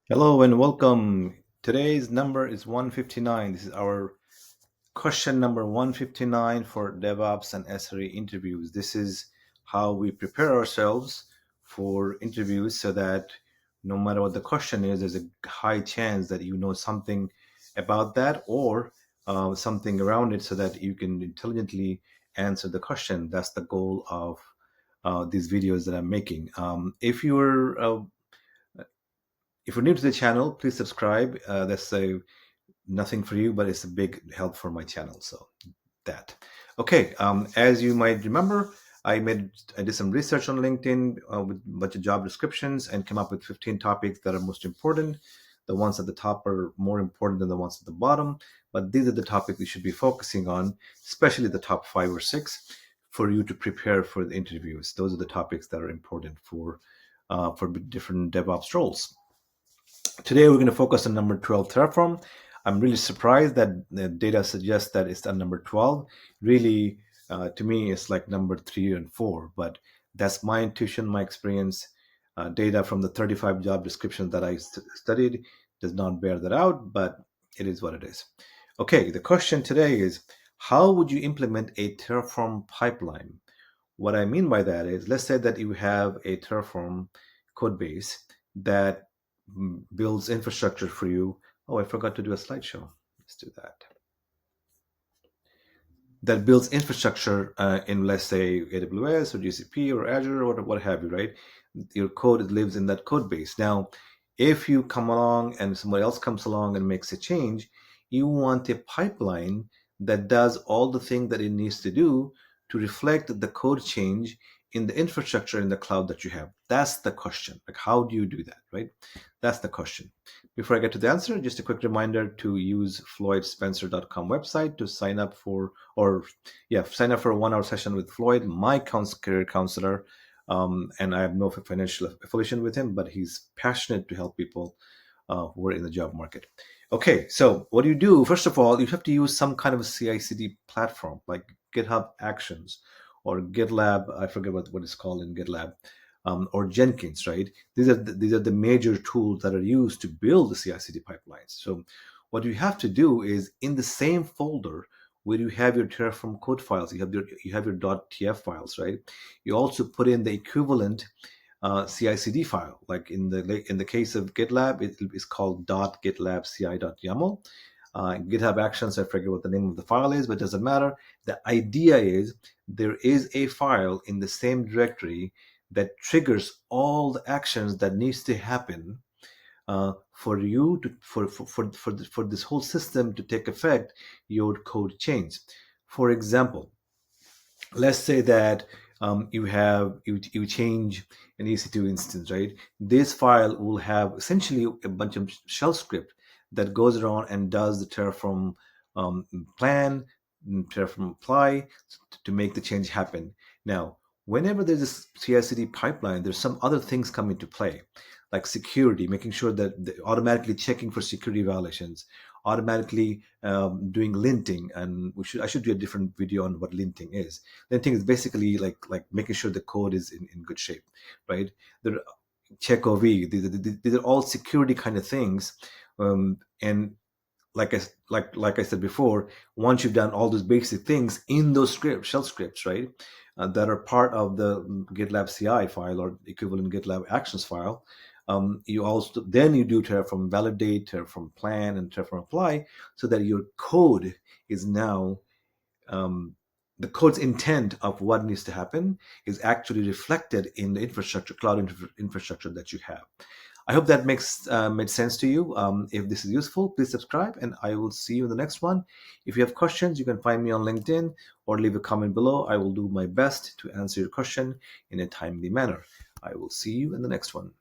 Hello and welcome. Today's number is 159. This is our question number 159 for DevOps and SRE interviews. This is how we prepare ourselves for interviews so that no matter what the question is, there's a high chance that you know something about that or something around it so that you can intelligently answer the question. That's the goal of these videos that I'm making. If you're new to the channel, please subscribe. That's nothing for you, but it's a big help for my channel. So that. Okay, as you might remember, I did some research on LinkedIn with a bunch of job descriptions and came up with 15 topics that are most important. The ones at the top are more important than the ones at the bottom, but these are the topics we should be focusing on, especially the top 5 or 6, for you to prepare for the interviews. Those are the topics that are important for different DevOps roles. Today, we're going to focus on number 12, Terraform. I'm really surprised that the data suggests that it's on number 12. Really, to me, it's like number 3 and 4, but that's my intuition, my experience. Data from the 35 job descriptions that I studied does not bear that out, but it is what it is. Okay, the question today is, how would you implement a Terraform pipeline? What I mean by that is, let's say that you have a Terraform code base that builds infrastructure for you. Oh, I forgot to do a slideshow. Let's do that. That builds infrastructure in, let's say, AWS or GCP or Azure or what have you, right? Your code lives in that code base. Now, if you come along and somebody else comes along and makes a change, you want a pipeline that does all the things that it needs to do to reflect the code change in the infrastructure in the cloud that you have. That's the question. Like, how do you do that, right? That's the question. Before I get to the answer, just a quick reminder to use floydspencer.com website to sign up for, sign up for a 1-hour session with Floyd, my career counselor. And I have no financial affiliation with him, but he's passionate to help people who are in the job market. Okay, so what do you do? First of all, you have to use some kind of a CI/CD platform like GitHub Actions or GitLab. I forget what it's called in GitLab, or Jenkins, right? These are the major tools that are used to build the CI/CD pipelines. So what you have to do is in the same folder where you have your Terraform code files, you have your .tf files, right? You also put in the equivalent CI/CD file. Like in the case of GitLab, it is called .gitlab.ci.yaml. GitHub Actions, I forget what the name of the file is, but it doesn't matter. The idea is there is a file in the same directory that triggers all the actions that needs to happen for you to for this whole system to take effect. Your code change. For example, let's say that you change an EC2 instance, right? This file will have essentially a bunch of shell script that goes around and does the Terraform plan, Terraform apply to make the change happen. Now, whenever there's a CI/CD pipeline, there's some other things come into play, like security, making sure that automatically checking for security violations, automatically doing linting, and I should do a different video on what linting is. Linting is basically like making sure the code is in good shape, right? There, check OV. These are all security kind of things, and like I said before, once you've done all those basic things in those shell scripts, right, that are part of the GitLab CI file or equivalent GitLab Actions file, you also then you do Terraform validate, Terraform plan, and Terraform apply, so that your code is now the code's intent of what needs to happen is actually reflected in the infrastructure that you have. I hope that made sense to you. If this is useful, please subscribe, and I will see you in the next one. If you have questions, you can find me on LinkedIn or leave a comment below. I will do my best to answer your question in a timely manner. I will see you in the next one.